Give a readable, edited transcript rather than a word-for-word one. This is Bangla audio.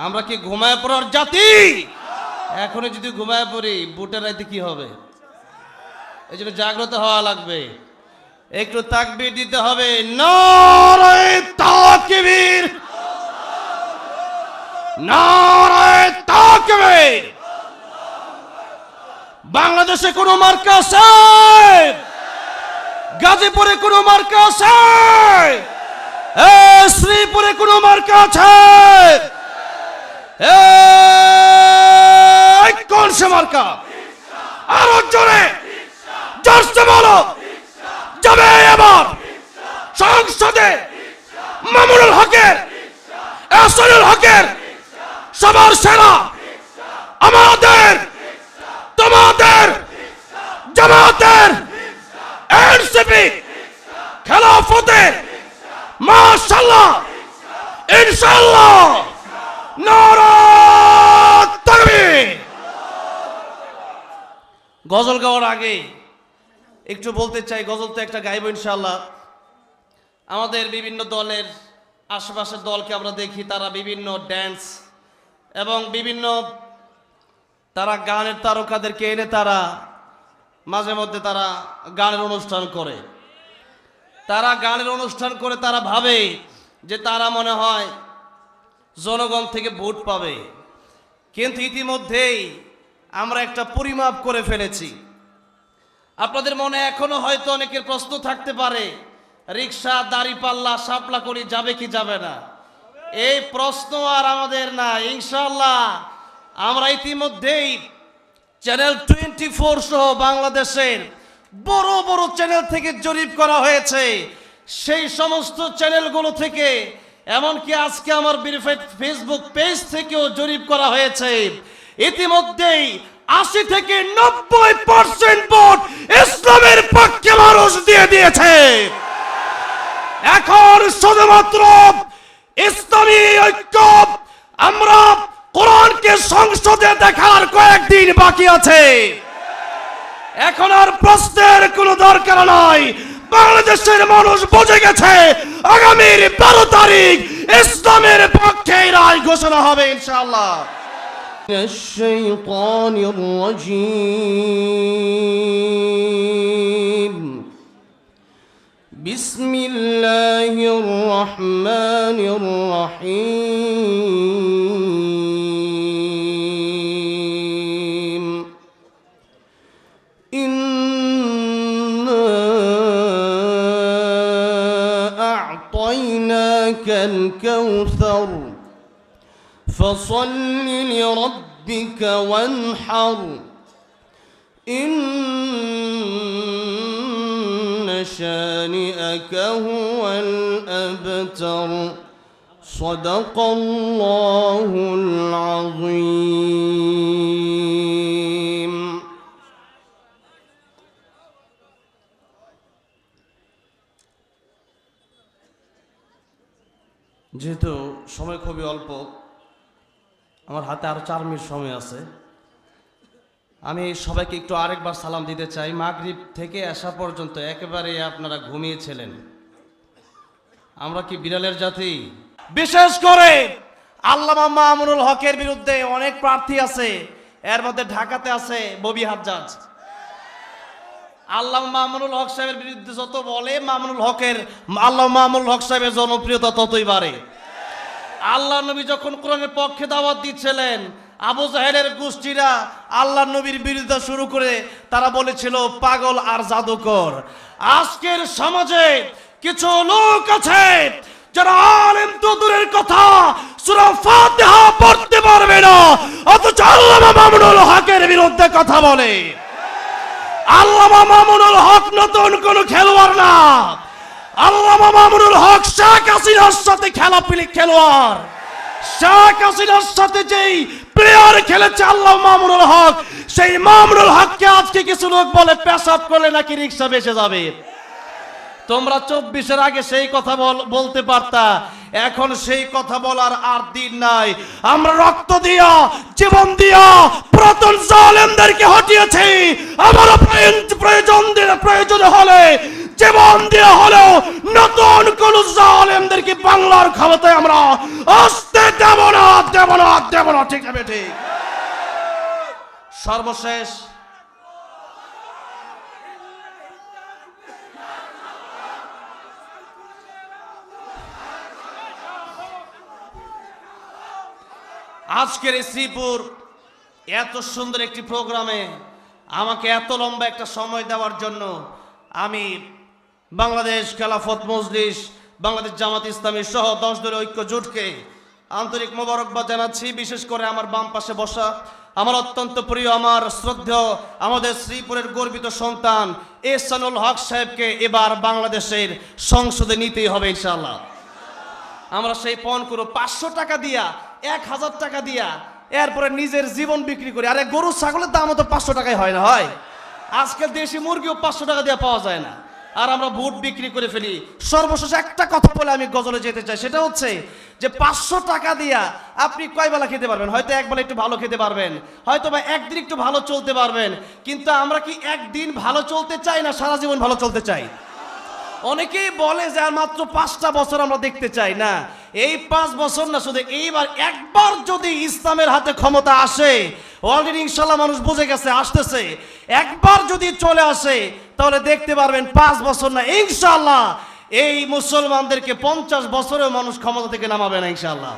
আমরা কি ঘুমায় পড়ার জাতি? এখনই যদি ঘুমায় পড়ি বুটের রাইতে কি হবে? এই জন্য জাগ্রত হওয়া লাগবে, একটু তাকবীর দিতে হবে। নারায়ে তাকবীর, নারায়ে তাকবীর। বাংলাদেশে কোনো মার্কা আছে? গাজীপুরে কোনো মার্কা আছে? শ্রীপুরে কোনো মার্কা আছে? কোন সে মার্কা? আরো জোরে জোরসে বলো। যাবে এবার সংসদে মামুনুল হকের, এহসানুল হকের সবার সেরা আমাদের তোমাদের জামাতের এনসিপি খেলাফতের মাশাআল্লাহ ইনশাআল্লাহ। নারায়ে তাকবীর। গজল গাওয়ার আগে একটু বলতে চাই, গজল তো একটা গাইব ইনশাআল্লাহ। আমাদের বিভিন্ন দলের আশেপাশের দলকে আমরা দেখি, তারা বিভিন্ন ড্যান্স এবং বিভিন্ন তারা গানের তারকাদেরকে এনে তারা মাঝে মধ্যে তারা গানের অনুষ্ঠান করে। তারা গানের অনুষ্ঠান করে তারা ভাবে যে তারা মনে হয় জনগণ থেকে ভোট পাবে, কিন্তু ইতিমধ্যেই আমরা একটা পরিমাপ করে ফেলেছি। আপনাদের মনে এখনো হয়তো অনেকের প্রশ্ন থাকতে পারে, রিক্সা দাঁড়িপাল্লা শাপলা করি যাবে কি যাবে না? এই প্রশ্ন আর আমাদের না, ইনশাআল্লাহ। আমরা ইতিমধ্যেই চ্যানেল 24 সহ বাংলাদেশের বড় বড় চ্যানেল থেকে জরিপ করা হয়েছে। সেই সমস্ত চ্যানেলগুলো থেকে, এমনকি আজকে আমার ভেরিফাইড ফেসবুক পেজ থেকেও জরিপ করা হয়েছে। ইতিমধ্যেই 80 থেকে 90% ভোট ইসলামের পক্ষে মানুষ দিয়ে দিয়েছে। এখন শুধুমাত্র ইসলামী ঐক্য, আমরা কোরআনকে সংসদে দেখার কয়েকদিন বাকি আছে। এখন আর প্রশ্নের কোনো দরকার নাই। বাংলাদেশের মানুষ বুঝে গেছে আগামীর 12 তারিখ ইসলামের পক্ষে রায় ঘোষণা হবে ইনশাআল্লাহ। الشيطان الرجيم بسم الله الرحمن الرحيم إنا أعطيناك الكوثر فصل لربك وانحر إن شانئك هو الأبتر صدق الله العظيم। যেহেতু সময় খুবই অল্প, আমার হাতে আরো 4 মিনিট সময় আছে, আমি সবাইকে একটু আরেকবার সালাম দিতে চাই। মাগরিব থেকে আসা পর্যন্ত একেবারে আপনারা ঘুমিয়েছিলেন। আমরা কি বিড়ালের জাতি? বিশেষ করে আল্লামা মামুনুল হকের বিরুদ্ধে অনেক প্রার্থী আছে, এর মধ্যে ঢাকাতে আছে ববি হাজ্জাজ। আল্লামা মামুনুল হক সাহেবের বিরুদ্ধে যত বলে, আল্লামা মামুনুল হক সাহেবের জনপ্রিয়তা ততই বাড়ে। আল্লাহ নবী যখন কোরআনের পক্ষে দাওয়াত দিচ্ছিলেন, আবু জাহেলের গোষ্ঠীরা আল্লাহ নবীর বিরুদ্ধে শুরু করে তারা বলেছিল পাগল আর জাদুকর। আজকের সমাজে কিছু লোক আছে যারা আলেম তো দূরের কথা সূরা ফাতিহা পড়তে পারবে না, অথচ আল্লামা মামুনুল হকের বিরুদ্ধে কথা বলে। আল্লামা মামুনুল হক নতুন কোন খেলোয়াড় না। আল্লামা মামুনুল হক শেখ হাসিনার সাথে খেলোয়াড়। শেখ হাসিনার সাথে যেই প্লেয়ার খেলেছে আল্লামা মামুনুল হক, সেই মামুনুল হককে আজকে কিছু লোক বলে পেশাব করলে নাকি রিক্সা বেঁচে যাবে। তোমরা 24-এর আগে সেই কথা বলতে পারতা, এখন সেই কথা বলার আর দিন নাই। আমরা রক্ত দিয়া, জীবন দিয়া পুরাতন জালেমদেরকে হটিয়েছি। আমার প্রয়োজন হলে জীবন দিয়ে হলেও নতুন কোন জালেমদেরকে বাংলার ক্ষমতায় আমরা আসতে দেব না, দেব না, দেব না। ঠিক আছে, ঠিক। সর্বশেষ আজকের এই শ্রীপুর এত সুন্দর একটি প্রোগ্রামে আমাকে এত লম্বা একটা সময় দেওয়ার জন্য আমি বাংলাদেশ খেলাফত মজলিস, বাংলাদেশ জামাত ইসলামী সহ 10 দলের ঐক্য জোটকে আন্তরিক মোবারকবাদ জানাচ্ছি। বিশেষ করে আমার বাম পাশে বসা আমার অত্যন্ত প্রিয়, আমার শ্রদ্ধেয়, আমাদের শ্রীপুরের গর্বিত সন্তান এহসানুল হক সাহেবকে এবার বাংলাদেশের সংসদে নিতেই হবে ইনশাআল্লাহ। আমরা সেই পণ করব 500 টাকা দিয়া, 1000 টাকা দিয়া, এরপরে নিজের জীবন বিক্রি করি। আরে গরু ছাগলের দামও তো 500 টাকায় হয় না, হয়? আজকাল দেশি মুরগিও 500 টাকা দিয়ে পাওয়া যায় না, আর আমরা ভোট বিক্রি করে ফেলি। সর্বশেষ একটা কথা বলে আমি গজলে যেতে চাই, সেটা হচ্ছে যে 500 টাকা দিয়া আপনি কয় বেলা খেতে পারবেন? হয়তো এক বেলা একটু ভালো খেতে পারবেন, হয়তো বা একদিন একটু ভালো চলতে পারবেন, কিন্তু আমরা কি একদিন ভালো চলতে চাই না সারা জীবন ভালো চলতে চাই? অনেকেই বলে যে আর মাত্র 5টা বছর আমরা দেখতে চাই না। এই 5 বছর না, শুধু এইবার একবার যদি ইসলামের হাতে ক্ষমতা আসে, অলরেডি ইনশাল্লাহ মানুষ বুঝে গেছে আসতেছে, একবার যদি চলে আসে তাহলে দেখতে পারবেন 5 বছর না, ইনশাল্লাহ এই মুসলমানদেরকে 50 বছরেও মানুষ ক্ষমতা থেকে নামাবে না ইনশাল্লাহ।